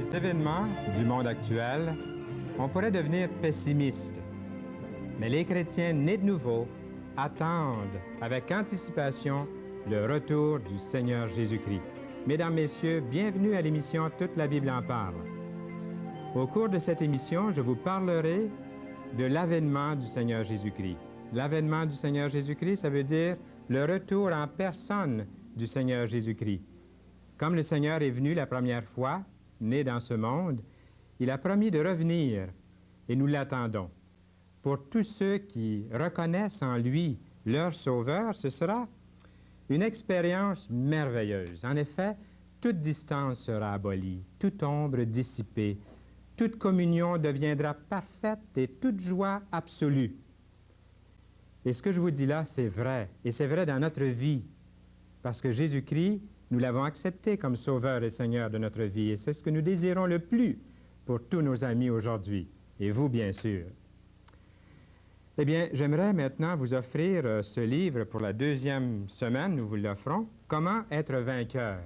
les événements du monde actuel, on pourrait devenir pessimiste. Mais les chrétiens nés de nouveau attendent avec anticipation le retour du Seigneur Jésus-Christ. Mesdames, Messieurs, bienvenue à l'émission Toute la Bible en parle. Au cours de cette émission, je vous parlerai de l'avènement du Seigneur Jésus-Christ. L'avènement du Seigneur Jésus-Christ, ça veut dire le retour en personne du Seigneur Jésus-Christ. Comme le Seigneur est venu la première fois, né dans ce monde, il a promis de revenir et nous l'attendons. Pour tous ceux qui reconnaissent en lui leur Sauveur, ce sera une expérience merveilleuse. En effet, toute distance sera abolie, toute ombre dissipée, toute communion deviendra parfaite et toute joie absolue. Et ce que je vous dis là, c'est vrai, et c'est vrai dans notre vie, parce que Jésus-Christ, nous l'avons accepté comme Sauveur et Seigneur de notre vie, et c'est ce que nous désirons le plus pour tous nos amis aujourd'hui, et vous, bien sûr. Eh bien, j'aimerais maintenant vous offrir ce livre pour la deuxième semaine, nous vous l'offrons, « Comment être vainqueur ».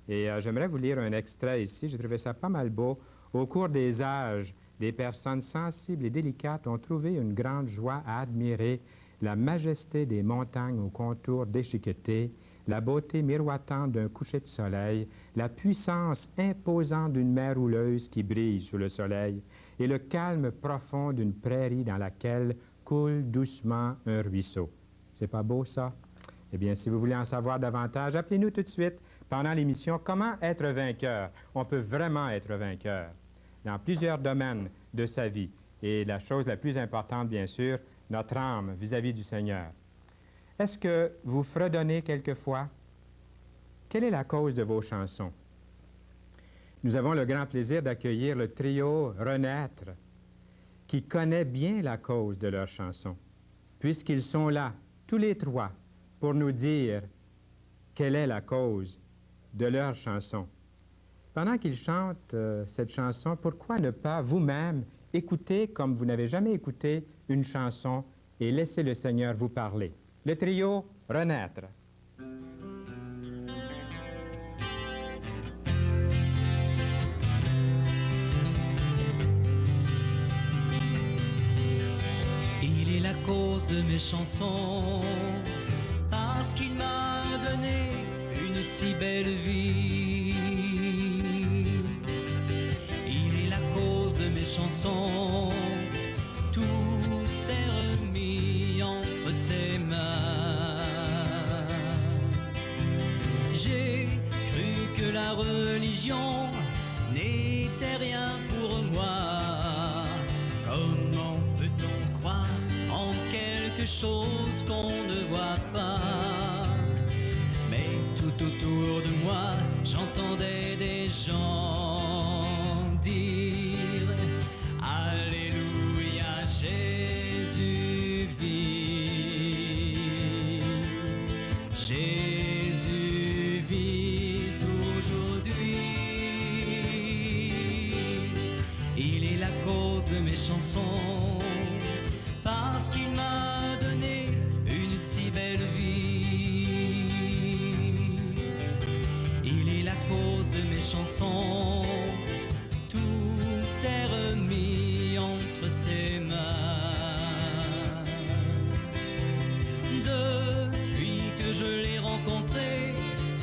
Et j'aimerais vous lire un extrait ici, j'ai trouvé ça pas mal beau. Au cours des âges, des personnes sensibles et délicates ont trouvé une grande joie à admirer la majesté des montagnes aux contours déchiquetés, la beauté miroitante d'un coucher de soleil, la puissance imposante d'une mer houleuse qui brille sous le soleil et le calme profond d'une prairie dans laquelle coule doucement un ruisseau. C'est pas beau, ça? Eh bien, si vous voulez en savoir davantage, appelez-nous tout de suite pendant l'émission « Comment être vainqueur ». On peut vraiment être vainqueur dans plusieurs domaines de sa vie. Et la chose la plus importante, bien sûr, notre âme vis-à-vis du Seigneur. Est-ce que vous fredonnez quelquefois? Quelle est la cause de vos chansons? Nous avons le grand plaisir d'accueillir le trio Renaître, qui connaît bien la cause de leurs chansons, puisqu'ils sont là, tous les trois, pour nous dire quelle est la cause de leurs chansons. Pendant qu'ils chantent cette chanson, pourquoi ne pas vous-même écouter comme vous n'avez jamais écouté une chanson et laisser le Seigneur vous parler? Le trio Renaître. Il est la cause de mes chansons, parce qu'il m'a donné une si belle vie. Il est la cause de mes chansons, tout est remis entre ses mains. J'ai cru que la religion n'était rien pour moi. Comment peut-on croire en quelque chose qu'on ne voit pas? Mais tout autour de moi, j'entendais des gens dire Alléluia, Jésus vit. Jésus vit aujourd'hui. Il est la cause de mes chansons, parce qu'il m'a donné une si belle vie. Il est la cause de mes chansons, tout est remis entre ses mains. Depuis que je l'ai rencontré,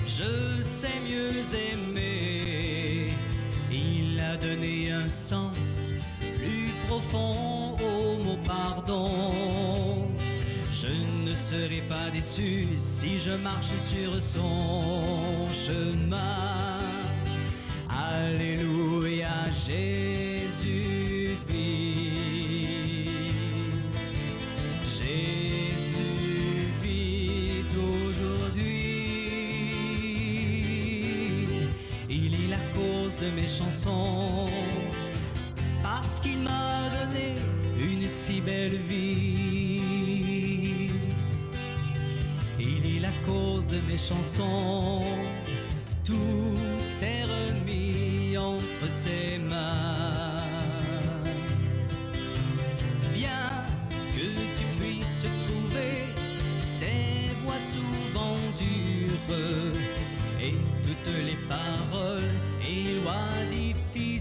je sais mieux aimer. Il a donné un sens plus profond au mot pardon. Je ne serai pas déçu si je marche sur son chemin. Alléluia, Jésus vit. Jésus vit aujourd'hui. Il est la cause de mes chansons, parce qu'il m'a donné une si belle vie. Il est la cause de mes chansons, tout est remis entre ses mains. Bien que tu puisses trouver ces voix souvent dures et toutes les paroles et lois difficiles,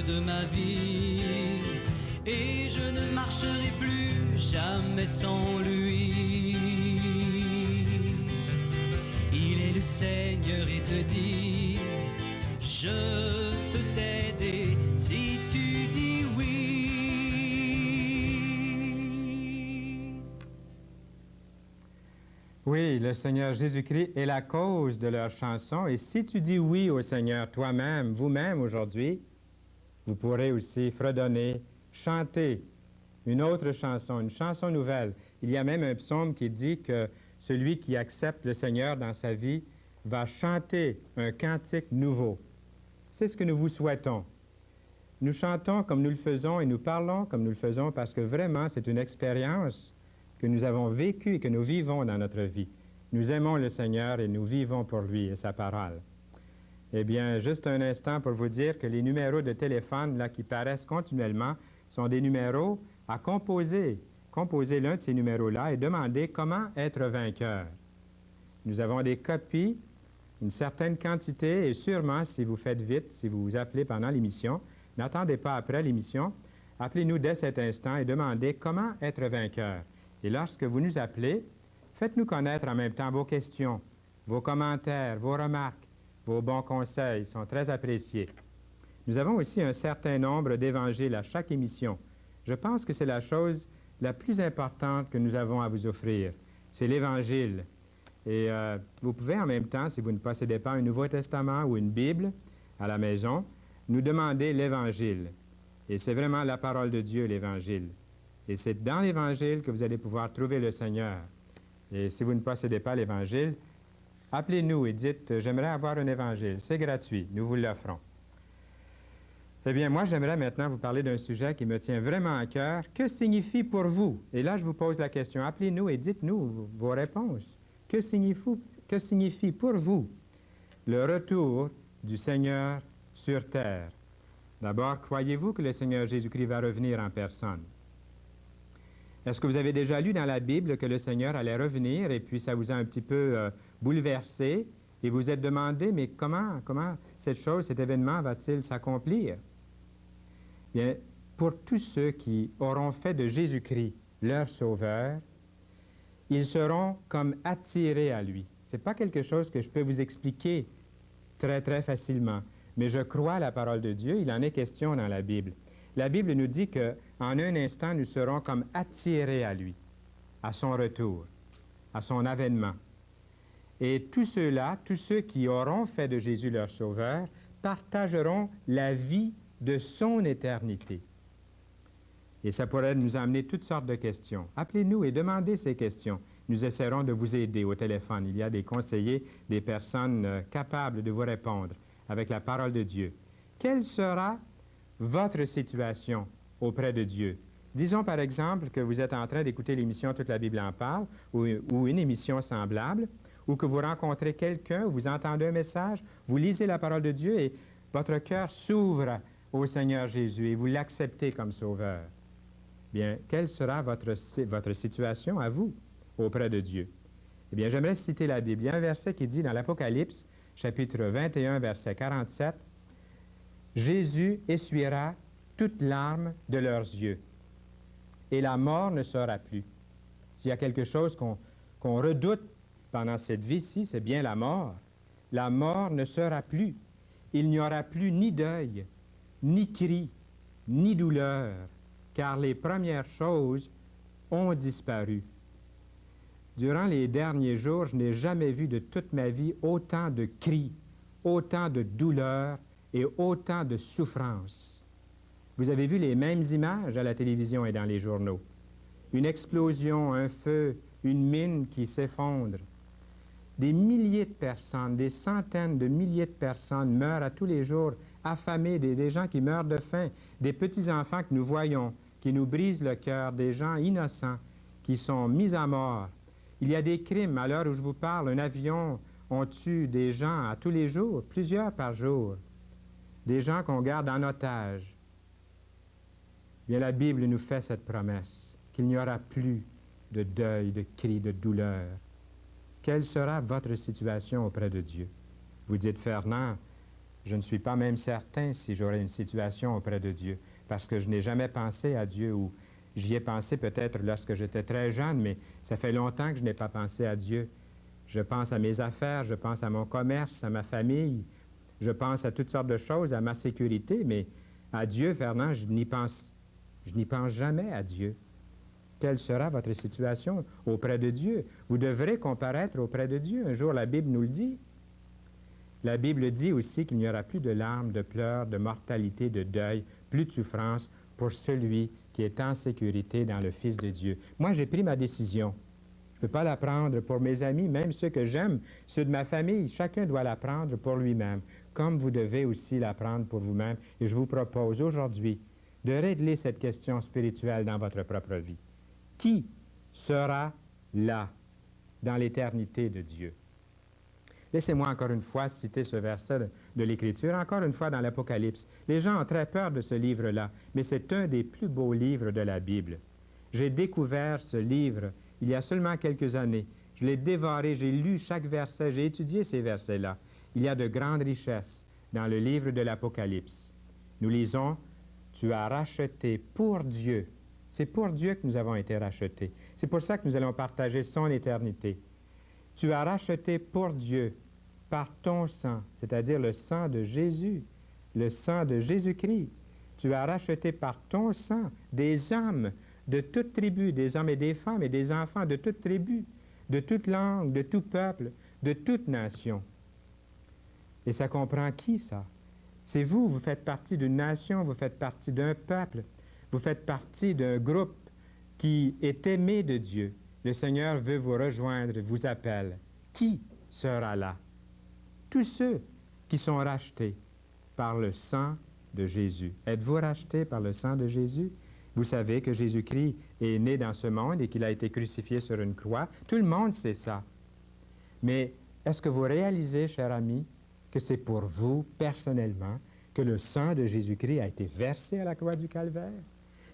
de ma vie. Et je ne marcherai plus jamais sans lui. Il est le Seigneur et te dit, je peux t'aider si tu dis oui. Oui, le Seigneur Jésus-Christ est la cause de leur chanson. Et si tu dis oui au Seigneur toi-même, vous-même aujourd'hui, vous pourrez aussi fredonner, chanter une autre chanson, une chanson nouvelle. Il y a même un psaume qui dit que celui qui accepte le Seigneur dans sa vie va chanter un cantique nouveau. C'est ce que nous vous souhaitons. Nous chantons comme nous le faisons et nous parlons comme nous le faisons parce que vraiment, c'est une expérience que nous avons vécue et que nous vivons dans notre vie. Nous aimons le Seigneur et nous vivons pour lui et sa parole. Eh bien, juste un instant pour vous dire que les numéros de téléphone là, qui paraissent continuellement sont des numéros à composer. Composez l'un de ces numéros-là et demandez comment être vainqueur. Nous avons des copies, une certaine quantité, et sûrement, si vous faites vite, si vous vous appelez pendant l'émission, n'attendez pas après l'émission, appelez-nous dès cet instant et demandez comment être vainqueur. Et lorsque vous nous appelez, faites-nous connaître en même temps vos questions, vos commentaires, vos remarques, vos bons conseils sont très appréciés. Nous avons aussi un certain nombre d'évangiles à chaque émission. Je pense que c'est la chose la plus importante que nous avons à vous offrir. C'est l'Évangile. Et vous pouvez en même temps, si vous ne possédez pas un Nouveau Testament ou une Bible à la maison, nous demander l'Évangile. Et c'est vraiment la parole de Dieu, l'Évangile. Et c'est dans l'Évangile que vous allez pouvoir trouver le Seigneur. Et si vous ne possédez pas l'Évangile, appelez-nous et dites « J'aimerais avoir un Évangile ». C'est gratuit, nous vous l'offrons. Eh bien, moi, j'aimerais maintenant vous parler d'un sujet qui me tient vraiment à cœur. Que signifie pour vous? Et là, je vous pose la question. Appelez-nous et dites-nous vos réponses. Que signifie pour vous le retour du Seigneur sur terre? D'abord, croyez-vous que le Seigneur Jésus-Christ va revenir en personne? Est-ce que vous avez déjà lu dans la Bible que le Seigneur allait revenir et puis ça vous a un petit peu bouleversé et vous vous êtes demandé, mais comment cette chose, cet événement va-t-il s'accomplir? Bien, pour tous ceux qui auront fait de Jésus-Christ leur sauveur, ils seront comme attirés à lui. Ce n'est pas quelque chose que je peux vous expliquer très, très facilement, mais je crois à la parole de Dieu, il en est question dans la Bible. La Bible nous dit qu'en un instant, nous serons comme attirés à lui, à son retour, à son avènement. Et tous ceux-là, tous ceux qui auront fait de Jésus leur sauveur, partageront la vie de son éternité. Et ça pourrait nous amener toutes sortes de questions. Appelez-nous et demandez ces questions. Nous essaierons de vous aider au téléphone. Il y a des conseillers, des personnes capables de vous répondre avec la parole de Dieu. Quelle sera votre situation auprès de Dieu? Disons par exemple que vous êtes en train d'écouter l'émission Toute la Bible en parle ou une émission semblable, ou que vous rencontrez quelqu'un, vous entendez un message, vous lisez la parole de Dieu et votre cœur s'ouvre au Seigneur Jésus et vous l'acceptez comme sauveur. Bien, quelle sera votre situation à vous auprès de Dieu? Eh bien, j'aimerais citer la Bible. Il y a un verset qui dit dans l'Apocalypse, chapitre 21, verset 47, « Jésus essuiera toute larme de leurs yeux, et la mort ne sera plus. » S'il y a quelque chose qu'on redoute pendant cette vie-ci, c'est bien la mort. La mort ne sera plus. Il n'y aura plus ni deuil, ni cri, ni douleur, car les premières choses ont disparu. Durant les derniers jours, je n'ai jamais vu de toute ma vie autant de cris, autant de douleurs et autant de souffrances. Vous avez vu les mêmes images à la télévision et dans les journaux. Une explosion, un feu, une mine qui s'effondre. Des milliers de personnes, des centaines de milliers de personnes meurent à tous les jours, affamés, des gens qui meurent de faim, des petits-enfants que nous voyons, qui nous brisent le cœur, des gens innocents qui sont mis à mort. Il y a des crimes. À l'heure où je vous parle, un avion, on tue des gens à tous les jours, plusieurs par jour, des gens qu'on garde en otage. Bien, la Bible nous fait cette promesse, qu'il n'y aura plus de deuil, de cris, de douleur. Quelle sera votre situation auprès de Dieu? Vous dites, Fernand, Je ne suis pas même certain si j'aurai une situation auprès de Dieu, parce que je n'ai jamais pensé à Dieu, ou j'y ai pensé peut-être lorsque j'étais très jeune, mais ça fait longtemps que je n'ai pas pensé à Dieu. Je pense à mes affaires, je pense à mon commerce, à ma famille, je pense à toutes sortes de choses, à ma sécurité, mais à Dieu, Fernand, je n'y pense jamais à Dieu. Quelle sera votre situation auprès de Dieu? Vous devrez comparaître auprès de Dieu. Un jour, la Bible nous le dit. La Bible dit aussi qu'il n'y aura plus de larmes, de pleurs, de mortalité, de deuil, plus de souffrance pour celui qui est en sécurité dans le Fils de Dieu. Moi, j'ai pris ma décision. Je ne peux pas la prendre pour mes amis, même ceux que j'aime, ceux de ma famille. Chacun doit la prendre pour lui-même, comme vous devez aussi la prendre pour vous-même. Et je vous propose aujourd'hui de régler cette question spirituelle dans votre propre vie. Qui sera là dans l'éternité de Dieu? Laissez-moi encore une fois citer ce verset de l'Écriture, encore une fois dans l'Apocalypse. Les gens ont très peur de ce livre-là, mais c'est un des plus beaux livres de la Bible. J'ai découvert ce livre il y a seulement quelques années. Je l'ai dévoré, j'ai lu chaque verset, j'ai étudié ces versets-là. Il y a de grandes richesses dans le livre de l'Apocalypse. Nous lisons « Tu as racheté pour Dieu ». C'est pour Dieu que nous avons été rachetés. C'est pour ça que nous allons partager son éternité. Tu as racheté pour Dieu par ton sang, c'est-à-dire le sang de Jésus, le sang de Jésus-Christ. Tu as racheté par ton sang des hommes de toute tribu, des hommes et des femmes et des enfants de toute tribu, de toute langue, de tout peuple, de toute nation. Et ça comprend qui, ça? C'est vous, vous faites partie d'une nation, vous faites partie d'un peuple, vous faites partie d'un groupe qui est aimé de Dieu. Le Seigneur veut vous rejoindre, vous appelle. Qui sera là? Tous ceux qui sont rachetés par le sang de Jésus. Êtes-vous rachetés par le sang de Jésus? Vous savez que Jésus-Christ est né dans ce monde et qu'il a été crucifié sur une croix. Tout le monde sait ça. Mais est-ce que vous réalisez, cher ami, que c'est pour vous, personnellement, que le sang de Jésus-Christ a été versé à la croix du Calvaire?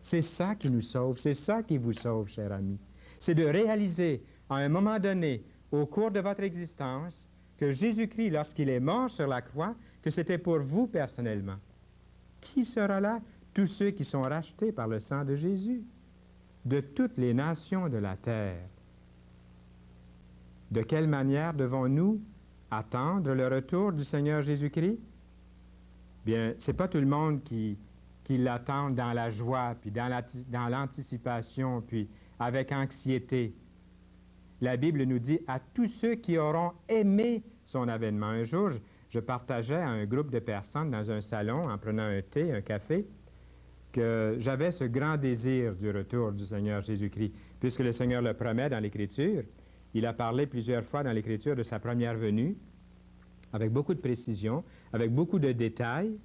C'est ça qui nous sauve, c'est ça qui vous sauve, cher ami. C'est de réaliser, à un moment donné, au cours de votre existence, que Jésus-Christ, lorsqu'il est mort sur la croix, que c'était pour vous personnellement. Qui sera là? Tous ceux qui sont rachetés par le sang de Jésus, de toutes les nations de la terre. De quelle manière devons-nous attendre le retour du Seigneur Jésus-Christ? Bien, c'est pas tout le monde qui l'attend dans la joie, puis dans l'anticipation, puis avec anxiété. La Bible nous dit « à tous ceux qui auront aimé son avènement ». Un jour, je partageais à un groupe de personnes dans un salon, en prenant un thé, un café, que j'avais ce grand désir du retour du Seigneur Jésus-Christ, puisque le Seigneur le promet dans l'Écriture. Il a parlé plusieurs fois dans l'Écriture de sa première venue, avec beaucoup de précision, avec beaucoup de détails.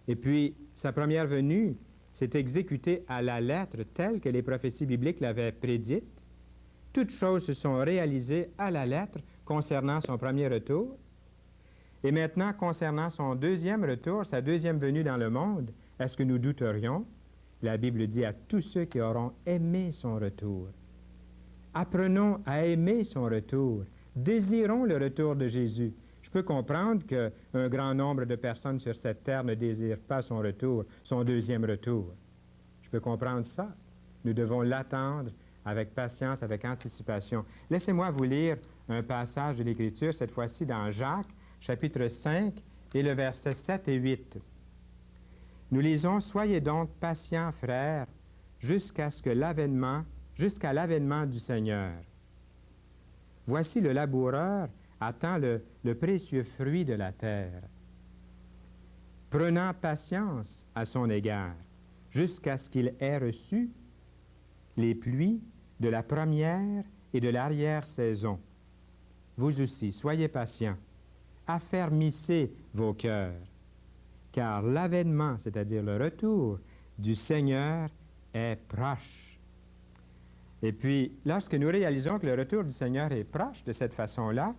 Et puis, sa première venue s'est exécutée à la lettre telle que les prophéties bibliques l'avaient prédite. Toutes choses se sont réalisées à la lettre concernant son premier retour. Et maintenant, concernant son deuxième retour, sa deuxième venue dans le monde, est-ce que nous douterions? La Bible dit à tous ceux qui auront aimé son retour. Apprenons à aimer son retour. Désirons le retour de Jésus. Je peux comprendre qu'un grand nombre de personnes sur cette terre ne désirent pas son retour, son deuxième retour. Je peux comprendre ça. Nous devons l'attendre avec patience, avec anticipation. Laissez-moi vous lire un passage de l'Écriture, cette fois-ci dans Jacques, chapitre 5, et le verset 7 et 8. Nous lisons « Soyez donc patients, frères, jusqu'à l'avènement du Seigneur. Voici le laboureur attend le précieux fruit de la terre, prenant patience à son égard, jusqu'à ce qu'il ait reçu les pluies de la première et de l'arrière-saison. Vous aussi, soyez patients, affermissez vos cœurs, car l'avènement, c'est-à-dire le retour du Seigneur, est proche. » Et puis, lorsque nous réalisons que le retour du Seigneur est proche de cette façon-là,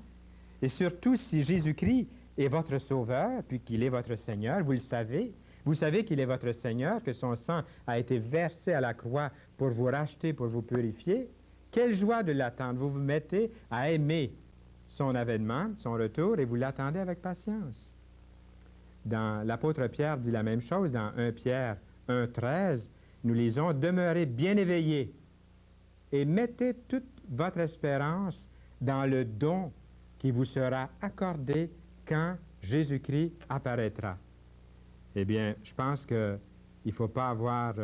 et surtout si Jésus-Christ est votre Sauveur, puis qu'il est votre Seigneur, vous le savez, vous savez qu'il est votre Seigneur, que son sang a été versé à la croix pour vous racheter, pour vous purifier, quelle joie de l'attendre. Vous vous mettez à aimer son avènement, son retour, et vous l'attendez avec patience. l'apôtre Pierre dit la même chose dans 1 Pierre 1,13. Nous lisons « Demeurez bien éveillés et mettez toute votre espérance dans le don qui vous sera accordé quand Jésus-Christ apparaîtra. » Eh bien, je pense qu'il ne faut pas avoir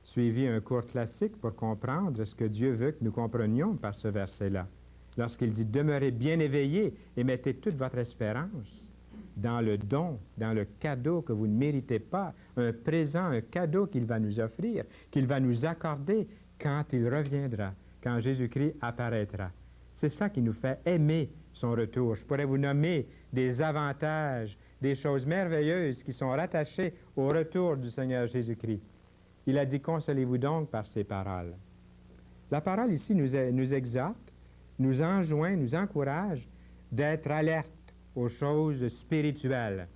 suivi un cours classique pour comprendre ce que Dieu veut que nous comprenions par ce verset-là. Lorsqu'il dit « Demeurez bien éveillés et mettez toute votre espérance dans le don, dans le cadeau que vous ne méritez pas, un présent, un cadeau qu'il va nous offrir, qu'il va nous accorder quand il reviendra, quand Jésus-Christ apparaîtra. » C'est ça qui nous fait aimer son retour. Je pourrais vous nommer des avantages, des choses merveilleuses qui sont rattachées au retour du Seigneur Jésus-Christ. Il a dit « Consolez-vous donc par ces paroles. » La parole ici nous exhorte, nous enjoint, nous encourage d'être alerte aux choses spirituelles.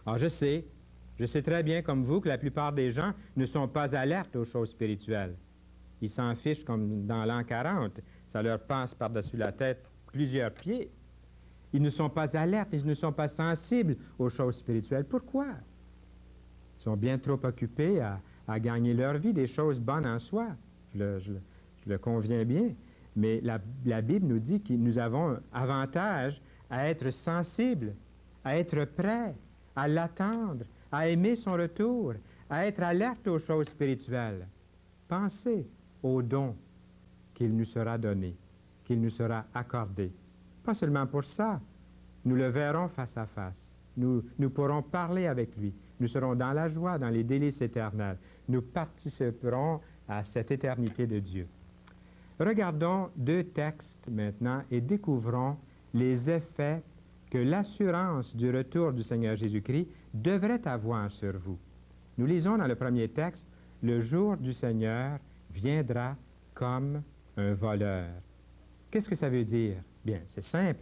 Alors je sais très bien comme vous que la plupart des gens ne sont pas alertes aux choses spirituelles. Ils s'en fichent comme dans l'an 40. Ça leur passe par-dessus la tête plusieurs pieds. Ils ne sont pas alertes, ils ne sont pas sensibles aux choses spirituelles. Pourquoi? Ils sont bien trop occupés à gagner leur vie, des choses bonnes en soi. Je le conviens bien. Mais la Bible nous dit que nous avons un avantage à être sensibles, à être prêts, à l'attendre, à aimer son retour, à être alerte aux choses spirituelles. Pensez aux dons qu'il nous sera donné, qu'il nous sera accordé. Pas seulement pour ça, nous le verrons face à face. Nous pourrons parler avec lui. Nous serons dans la joie, dans les délices éternels. Nous participerons à cette éternité de Dieu. Regardons 2 textes maintenant et découvrons les effets que l'assurance du retour du Seigneur Jésus-Christ devrait avoir sur vous. Nous lisons dans le premier texte, « Le jour du Seigneur viendra comme un voleur. » Qu'est-ce que ça veut dire? Bien, c'est simple.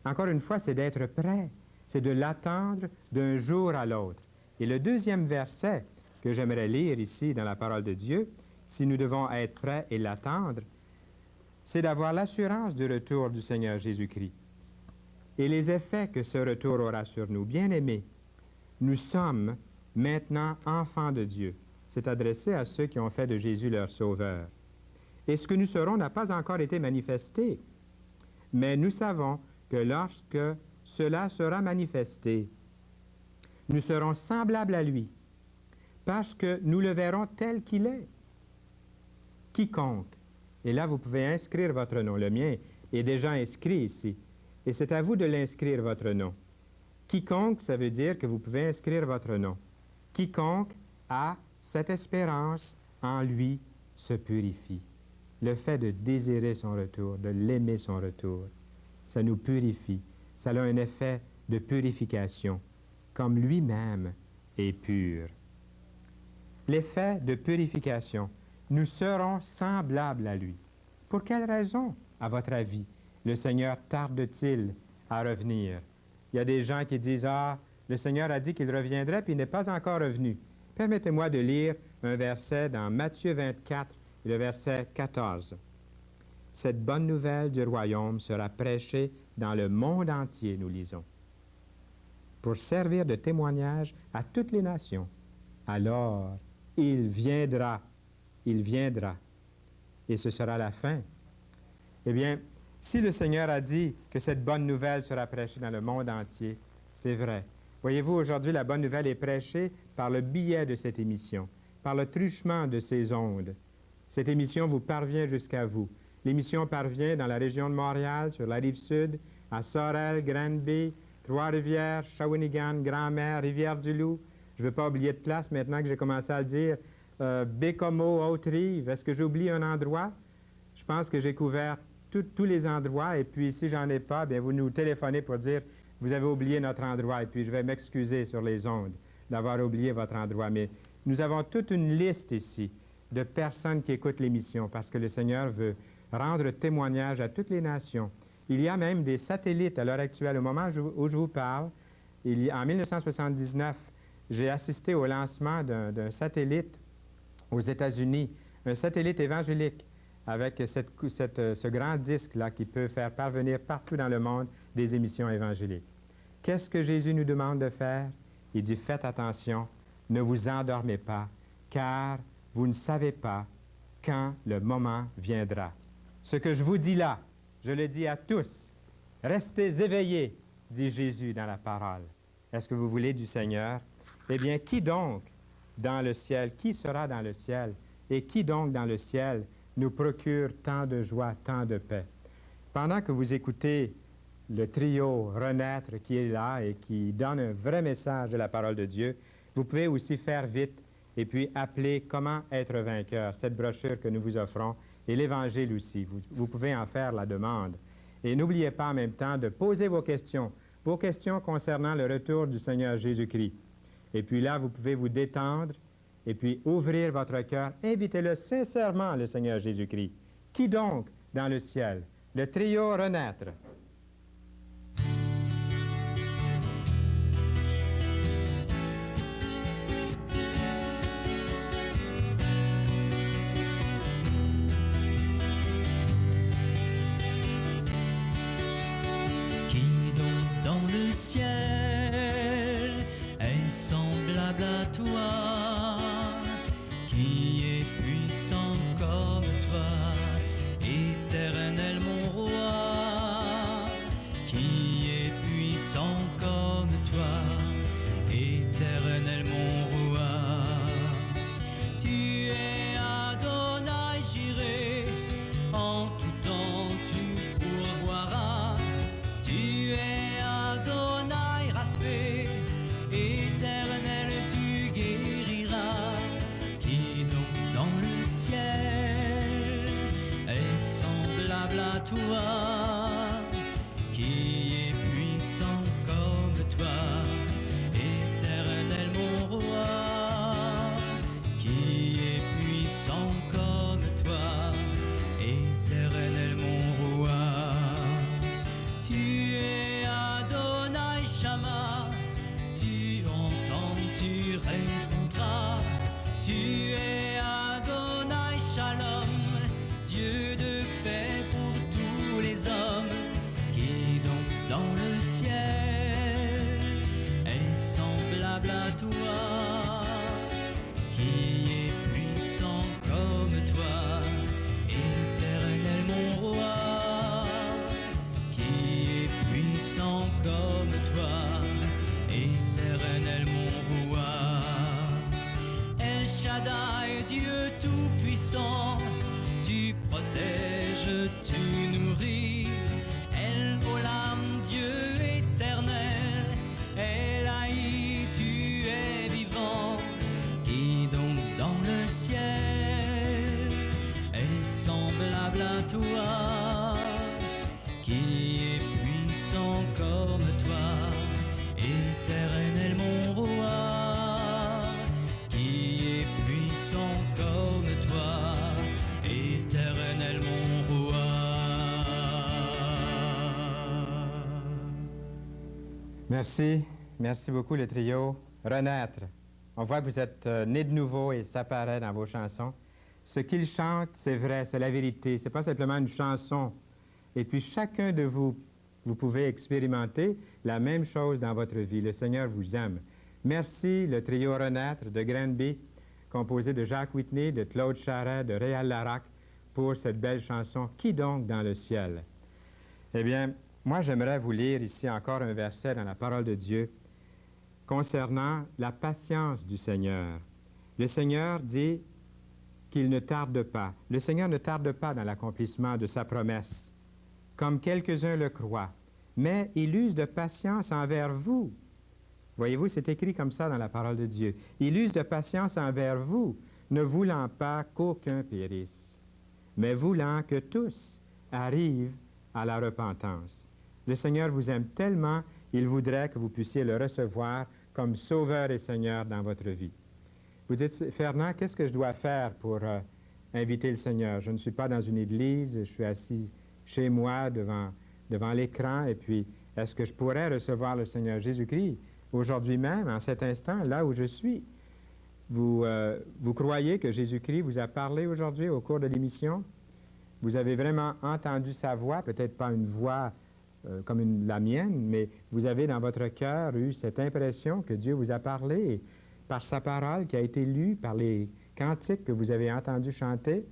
Encore une fois, c'est d'être prêt. C'est de l'attendre d'un jour à l'autre. Et le deuxième verset que j'aimerais lire ici dans la parole de Dieu, si nous devons être prêts et l'attendre, c'est d'avoir l'assurance du retour du Seigneur Jésus-Christ et les effets que ce retour aura sur nous. Bien-aimés, nous sommes maintenant enfants de Dieu. C'est adressé à ceux qui ont fait de Jésus leur sauveur. Et ce que nous serons n'a pas encore été manifesté, mais nous savons que lorsque cela sera manifesté, nous serons semblables à lui, parce que nous le verrons tel qu'il est. Quiconque, et là vous pouvez inscrire votre nom, le mien est déjà inscrit ici, et c'est à vous de l'inscrire votre nom. Quiconque, ça veut dire que vous pouvez inscrire votre nom. Quiconque a cette espérance en lui se purifie. Le fait de désirer son retour, de l'aimer son retour, ça nous purifie. Ça a un effet de purification, comme lui-même est pur. L'effet de purification, nous serons semblables à lui. Pour quelle raison, à votre avis, le Seigneur tarde-t-il à revenir? Il y a des gens qui disent « Ah, le Seigneur a dit qu'il reviendrait, puis il n'est pas encore revenu. » Permettez-moi de lire un verset dans Matthieu 24, le verset 14. « Cette bonne nouvelle du royaume sera prêchée dans le monde entier, nous lisons, pour servir de témoignage à toutes les nations. Alors, il viendra, et ce sera la fin. » Eh bien, si le Seigneur a dit que cette bonne nouvelle sera prêchée dans le monde entier, c'est vrai. Voyez-vous, aujourd'hui, la bonne nouvelle est prêchée par le biais de cette émission, par le truchement de ces ondes. Cette émission vous parvient jusqu'à vous. L'émission parvient dans la région de Montréal, sur la Rive-Sud, à Sorel, Granby, Trois-Rivières, Shawinigan, Grand-Mère, Rivière-du-Loup. Je ne veux pas oublier de place maintenant que j'ai commencé à le dire. Bécomo, Haute-Rive. Est-ce que j'oublie un endroit? Je pense que j'ai couvert tous les endroits. Et puis, si j'en ai pas, bien, vous nous téléphonez pour dire « Vous avez oublié notre endroit. » Et puis, je vais m'excuser sur les ondes d'avoir oublié votre endroit. Mais nous avons toute une liste ici de personnes qui écoutent l'émission parce que le Seigneur veut rendre témoignage à toutes les nations. Il y a même des satellites à l'heure actuelle. Au moment où je vous parle, en 1979, j'ai assisté au lancement d'un satellite aux États-Unis, un satellite évangélique avec ce grand disque-là qui peut faire parvenir partout dans le monde des émissions évangéliques. Qu'est-ce que Jésus nous demande de faire? Il dit, faites attention, ne vous endormez pas, car vous ne savez pas quand le moment viendra. Ce que je vous dis là, je le dis à tous. Restez éveillés, dit Jésus dans la parole. Est-ce que vous voulez du Seigneur? Eh bien, qui donc dans le ciel, qui sera dans le ciel? Et qui donc dans le ciel nous procure tant de joie, tant de paix? Pendant que vous écoutez le trio Renaître qui est là et qui donne un vrai message de la parole de Dieu, vous pouvez aussi faire vite et puis appeler Comment être vainqueur, cette brochure que nous vous offrons, et l'Évangile aussi. Vous pouvez en faire la demande. Et n'oubliez pas en même temps de poser vos questions concernant le retour du Seigneur Jésus-Christ. Et puis là, vous pouvez vous détendre et puis ouvrir votre cœur. Invitez-le sincèrement, le Seigneur Jésus-Christ. Qui donc dans le ciel? Le trio Renaître. Qui donc dans le ciel est semblable à toi, qui est puissant comme toi, éternel mon roi, qui est puissant comme toi, éternel mon roi. Tu es Adonai Jireh, en tout temps tu pourvoiras. Tu es Adonai Raphé, éternel tu guériras. Qui donc dans le ciel est semblable à toi, qui est puissant comme toi, éternel mon roi, qui est puissant comme toi, éternel mon roi. Tu es Adonai Shama, tu entends, tu répondras. Tu es Adonai Shalom, Dieu de paix pour tous les hommes. Qui donc dans le ciel est semblable à toi, qui est puissant comme toi, éternel mon roi, qui est puissant comme toi, éternel mon roi. El Shaddai, Dieu tout-puissant, tu protèges, tu nourris. El Olam, Dieu éternel, Elaï, tu es vivant. Qui donc dans le ciel est semblable à toi, qui est puissant comme toi, éternel mon roi, qui est puissant comme toi, éternel mon roi. Merci. Merci beaucoup, le trio Renaître. On voit que vous êtes nés de nouveau et ça paraît dans vos chansons. Ce qu'ils chantent, c'est vrai, c'est la vérité. C'est pas simplement une chanson. Et puis chacun de vous, vous pouvez expérimenter la même chose dans votre vie. Le Seigneur vous aime. Merci, le trio Renaître de Granby, composé de Jacques Whitney, de Claude Charret, de Réal Larac, pour cette belle chanson « Qui donc dans le ciel ?» Eh bien, moi, j'aimerais vous lire ici encore un verset dans la parole de Dieu concernant la patience du Seigneur. Le Seigneur dit qu'il ne tarde pas. Le Seigneur ne tarde pas dans l'accomplissement de sa promesse, comme quelques-uns le croient, mais il use de patience envers vous. Voyez-vous, c'est écrit comme ça dans la parole de Dieu. Il use de patience envers vous, ne voulant pas qu'aucun périsse, mais voulant que tous arrivent à la repentance. Le Seigneur vous aime tellement, il voudrait que vous puissiez le recevoir comme Sauveur et Seigneur dans votre vie. Vous dites, Fernand, qu'est-ce que je dois faire pour inviter le Seigneur? Je ne suis pas dans une église, je suis assis chez moi devant l'écran, et puis est-ce que je pourrais recevoir le Seigneur Jésus-Christ aujourd'hui même, en cet instant, là où je suis? Vous croyez que Jésus-Christ vous a parlé aujourd'hui au cours de l'émission? Vous avez vraiment entendu sa voix, peut-être pas une voix comme la mienne, mais vous avez dans votre cœur eu cette impression que Dieu vous a parlé par sa parole qui a été lue, par les cantiques que vous avez entendus chanter,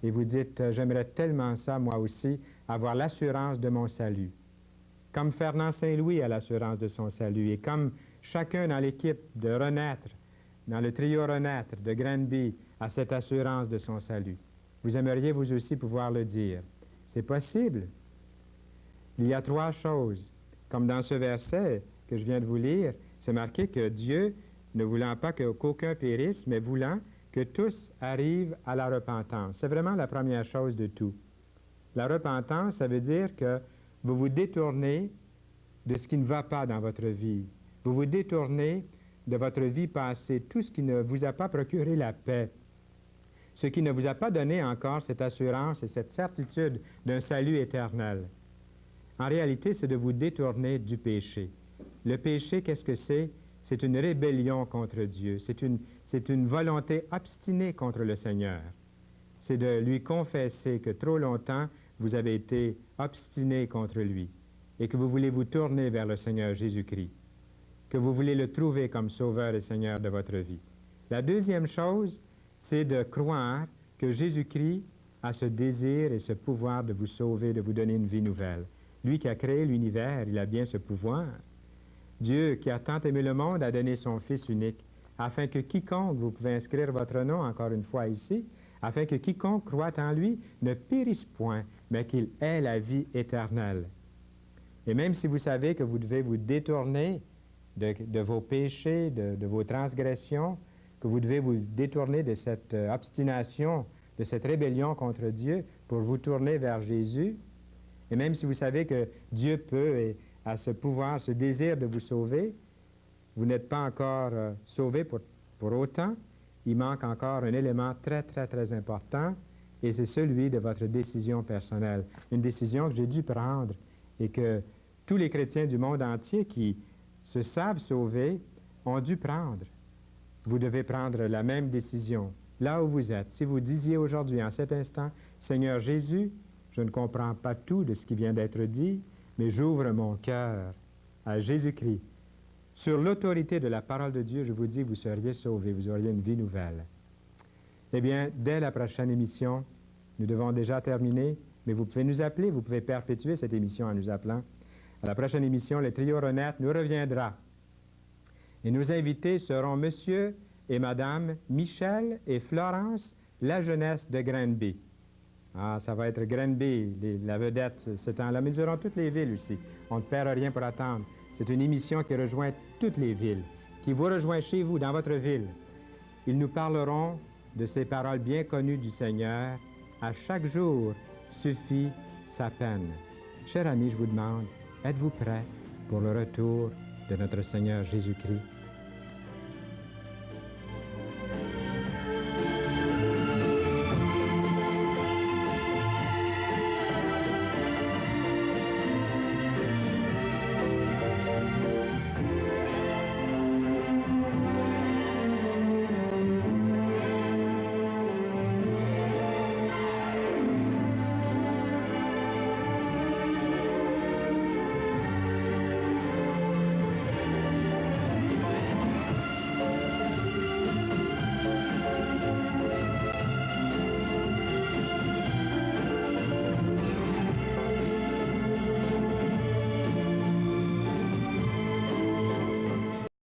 et vous dites, j'aimerais tellement ça, moi aussi, avoir l'assurance de mon salut. Comme Fernand Saint-Louis a l'assurance de son salut, et comme chacun dans l'équipe de Renaître, dans le trio Renaître de Granby, a cette assurance de son salut. Vous aimeriez vous aussi pouvoir le dire. C'est possible. Il y a trois choses. Comme dans ce verset que je viens de vous lire, c'est marqué que Dieu, ne voulant pas qu'aucun périsse, mais voulant que tous arrivent à la repentance. C'est vraiment la première chose de tout. La repentance, ça veut dire que vous vous détournez de ce qui ne va pas dans votre vie. Vous vous détournez de votre vie passée, tout ce qui ne vous a pas procuré la paix, ce qui ne vous a pas donné encore cette assurance et cette certitude d'un salut éternel. En réalité, c'est de vous détourner du péché. Le péché, qu'est-ce que c'est? C'est une rébellion contre Dieu. C'est une volonté obstinée contre le Seigneur. C'est de lui confesser que trop longtemps, vous avez été obstiné contre lui et que vous voulez vous tourner vers le Seigneur Jésus-Christ, que vous voulez le trouver comme Sauveur et Seigneur de votre vie. La deuxième chose, c'est de croire que Jésus-Christ a ce désir et ce pouvoir de vous sauver, de vous donner une vie nouvelle. Lui qui a créé l'univers, il a bien ce pouvoir. Dieu, qui a tant aimé le monde, a donné son Fils unique, afin que quiconque, vous pouvez inscrire votre nom encore une fois ici, afin que quiconque croit en lui ne périsse point, mais qu'il ait la vie éternelle. Et même si vous savez que vous devez vous détourner de vos péchés, de vos transgressions, que vous devez vous détourner de cette obstination, de cette rébellion contre Dieu pour vous tourner vers Jésus, et même si vous savez que Dieu peut et a ce pouvoir, ce désir de vous sauver, vous n'êtes pas encore sauvé pour autant. Il manque encore un élément très, très, très important, et c'est celui de votre décision personnelle. Une décision que j'ai dû prendre et que tous les chrétiens du monde entier qui se savent sauvés ont dû prendre. Vous devez prendre la même décision, là où vous êtes. Si vous disiez aujourd'hui, en cet instant, « Seigneur Jésus, je ne comprends pas tout de ce qui vient d'être dit, mais j'ouvre mon cœur à Jésus-Christ. » Sur l'autorité de la parole de Dieu, je vous dis, vous seriez sauvés, vous auriez une vie nouvelle. Eh bien, dès la prochaine émission, nous devons déjà terminer, mais vous pouvez nous appeler, vous pouvez perpétuer cette émission en nous appelant. À la prochaine émission, le trio Renaître nous reviendra. Et nos invités seront Monsieur et Madame Michel et Florence, la jeunesse de Granby. Ah, ça va être Granby, la vedette ce temps-là, mais nous aurons toutes les villes aussi. On ne perd rien pour attendre. C'est une émission qui rejoint toutes les villes, qui vous rejoint chez vous, dans votre ville. Ils nous parleront de ces paroles bien connues du Seigneur. À chaque jour suffit sa peine. Cher ami, je vous demande, êtes-vous prêts pour le retour de notre Seigneur Jésus-Christ?